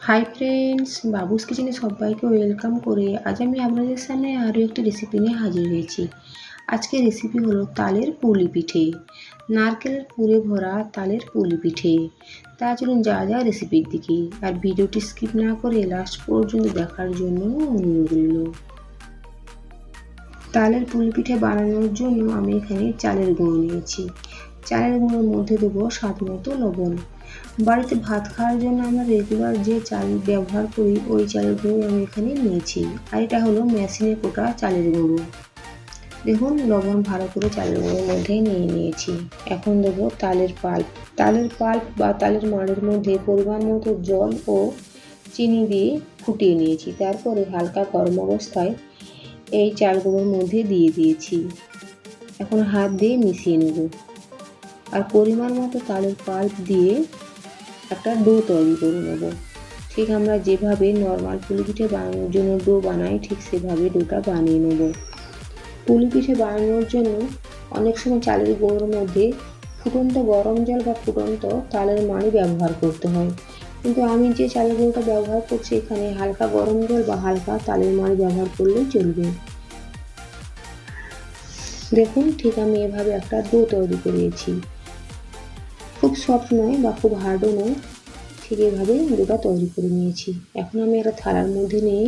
Hi friends, বাবুস কিচেনে সবাইকে welcome করে আজ আমি আপনাদের সামনে আরও একটি রেসিপি নিয়ে হাজির হয়েছি। আজকের রেসিপি হলো তালের পুলি পিঠে। নারকেলের পুরে ভরা তালের পুলি পিঠে। তা চলুন যা যা রেসিপির দিকে, আর ভিডিওটি স্কিপ না করে লাস্ট পর্যন্ত দেখার জন্য অনুরোধ রইল। তালের পুলি পিঠে বানানোর জন্য আমি এখানে চালের গুঁড়ো নিয়েছি। চালের গুঁড়োর মধ্যে দেবো স্বাদ মতো লবণ। বাড়িতে ভাত খাওয়ার জন্য আমরা রেগুলার যে চাল ব্যবহার করি ওই চালের গুঁড়ো আমি এখানে নিয়েছি। আর এটা হলো মেশিনে কোটা চালের গুঁড়ো। দেখুন, লবণ ভালো করে চালের গুঁড়োর মধ্যে নিয়ে নিয়েছি। এখন দেবো তালের পাল্প। তালের পাল্প বা তালের মাড়ের মধ্যে পরিমাণ মতো জল ও চিনি দিয়ে ফুটিয়ে নিয়েছি। তারপরে হালকা গরম অবস্থায় এই চালগুলোর মধ্যে দিয়ে দিয়েছি। এখন হাত দিয়ে মিশিয়ে নেব। আর পরিমাণ মতো তালের পাল্প দিয়ে একটা ডো তৈরি করে নেব। ঠিক আমরা যেভাবে নর্মাল পুলি পিঠে বানানোর জন্য ডো বানাই, ঠিক সেভাবে ডোটা বানিয়ে নেব। পুলি পিঠে বানানোর জন্য অনেক সময় চালের গুঁড়োর মধ্যে ফুটন্ত গরম জল বা ফুটন্ত তালের মাড়ি ব্যবহার করতে হয়, কিন্তু আমি যে চালের গুঁড়োটা ব্যবহার করছি এখানে হালকা গরম জল বা হালকা তালের মাড়ি ব্যবহার করলেই চলবে। দেখুন, ঠিক আমি এভাবে একটা ডো তৈরি করেছি। খুব সফট নয় বা খুব হার্ডও নয়, ঠিক এভাবে ডোটা তৈরি করে নিয়েছি। এখন আমি একটা থালার মধ্যে নিয়ে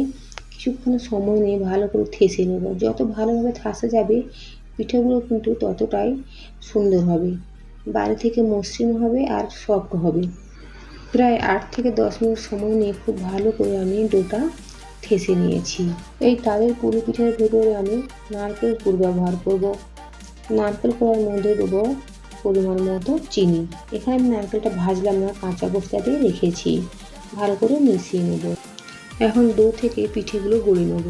কিছুক্ষণ সময় নিয়ে ভালো করে থেসে নেব। যত ভালোভাবে থাসা যাবে পিঠেগুলো কিন্তু ততটাই সুন্দর হবে, বাইরে থেকে মসৃণ হবে আর সফট হবে। প্রায় 8 থেকে 10 মিনিট সময় নিয়ে খুব ভালো করে আমি ডোটা থেসে নিয়েছি। এই তালের পুলি পিঠের ভেতরে আমি নারকেল পুর ব্যবহার করব। নারকেল কোড়ার মধ্যে দেবো পরিমাণ মতো চিনি। এখানে আমি নারকেলটা ভাজলাম না, কাঁচা অবস্থাতেই রেখেছি। ভালো করে মিশিয়ে নেব। এখন ডো থেকে পিঠেগুলো গড়ে নেব।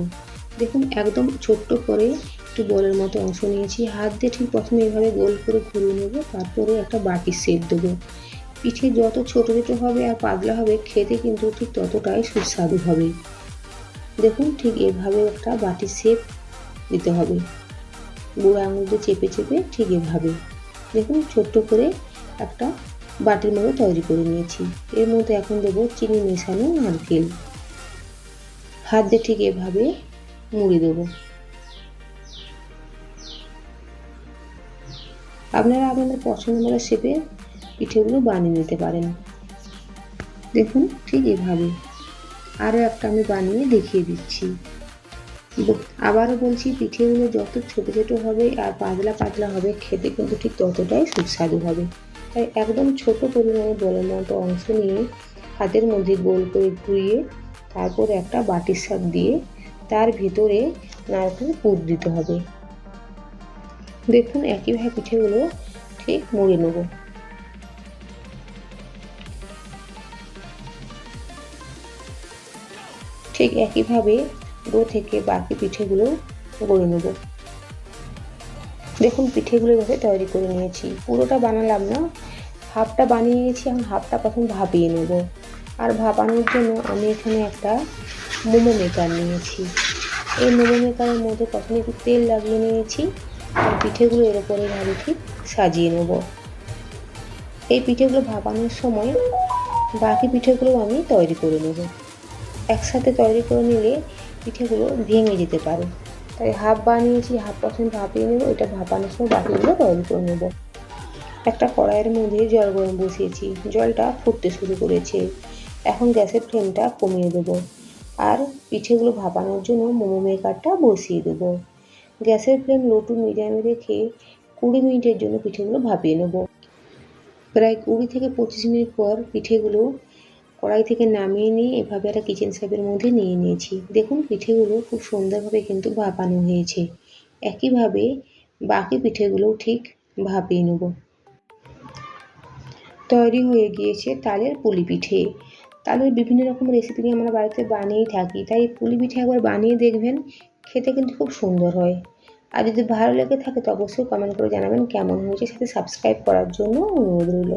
দেখুন, একদম ছোট্ট করে একটু বলের মতো অংশ নিয়েছি। হাত দিয়ে ঠিক প্রথমে এভাবে গোল করে ঘুরিয়ে নেব, তারপরে একটা বাটির শেপ দেবো। পিঠে যত ছোট ছোট হবে আর পাতলা হবে, খেতে কিন্তু ঠিক ততটাই সুস্বাদু হবে। দেখুন, ঠিক এভাবে একটা বাটির শেপ দিতে হবে। বুড়ো আঙুল দিয়ে চেপে চেপে ঠিক এভাবে দেখুন ছোট্ট করে একটা বাটির মতো তৈরি করে নিয়েছি। এর মধ্যে এখন দেবো চিনি মেশানো নারকেল। হাত দিয়ে ঠিক এভাবে মুড়ে দেবো। আপনারা আপনাদের পছন্দ মতো শেপে পিঠেগুলো বানিয়ে নিতে পারেন। দেখুন, ঠিক এভাবে আরও একটা আমি বানিয়ে দেখিয়ে দিচ্ছি। আবারও বলছি, পিঠেগুলো যত ছোট ছোট হবে আর পাতলা পাতলা হবে, খেতে কিন্তু ঠিক ততটাই সুস্বাদু হবে। তাই একদম ছোট পরিমাণে বলের মতো অংশ নিয়ে হাতের মধ্যে গোল করে ঘুরিয়ে তারপরে একটা বাটির শাক দিয়ে তার ভিতরে নারকেল পুর দিতে হবে। দেখুন, একইভাবে পিঠেগুলো ঠিক মুড়ে নেব। ঠিক একইভাবে ডো থেকে বাকি পিঠেগুলো গড়ে নেব। দেখুন, পিঠেগুলো এভাবে তৈরি করে নিয়েছি। পুরোটা বানালাম না, হাফটা বানিয়ে নিয়েছি। এখন হাফটা প্রথম ভাপিয়ে নেব। আর ভাপানোর জন্য আমি এখানে একটা মোমো মেকার নিয়েছি। এই মোমো মেকারের মধ্যে প্রথমে একটু তেল লাগিয়ে নিয়েছি আর পিঠেগুলো এর উপরে ভালো ঠিক সাজিয়ে নেব। এই পিঠেগুলো ভাপানোর সময় বাকি পিঠেগুলো আমি তৈরি করে নেব। একসাথে তৈরি করে নিলে পিঠেগুলো ভেঙে যেতে পারে, তাই হাফ বানিয়েছি, হাফ প্রথমে ভাপিয়ে নেব। এটা ভাপানোর সময় বাকিগুলো তৈরি করে নেব। একটা কড়াইয়ের মধ্যে জল গরম বসিয়েছি। জলটা ফুটতে শুরু করেছে। এখন গ্যাসের ফ্লেমটা কমিয়ে দেব আর পিঠেগুলো ভাপানোর জন্য মোমো মেকারটা বসিয়ে দেব। গ্যাসের ফ্লেম লো টু মিডিয়ামে রেখে 20 মিনিটের জন্য পিঠেগুলো ভাপিয়ে নেব। প্রায় 20 থেকে 25 মিনিট পর পিঠেগুলো কড়াই থেকে নামিয়ে নিয়ে এভাবে একটা কিচেন শেপের মধ্যে নিয়ে নিয়েছি। দেখুন, পিঠেগুলো খুব সুন্দরভাবে কিন্তু ভাপানো হয়েছে। একইভাবে বাকি পিঠেগুলোও ঠিক ভাপিয়ে নেব। তৈরি হয়ে গিয়েছে তালের পুলি পিঠে। তালের বিভিন্ন রকম রেসিপি আমরা বাড়িতে বানিয়েই থাকি, তাই পুলি পিঠে একবার বানিয়ে দেখবেন, খেতে কিন্তু খুব সুন্দর হয়। আর যদি ভালো লেগে থাকে তো অবশ্যই কমেন্ট করে জানাবেন কেমন হয়েছে, সাথে সাবস্ক্রাইব করার জন্য অনুরোধ রইল।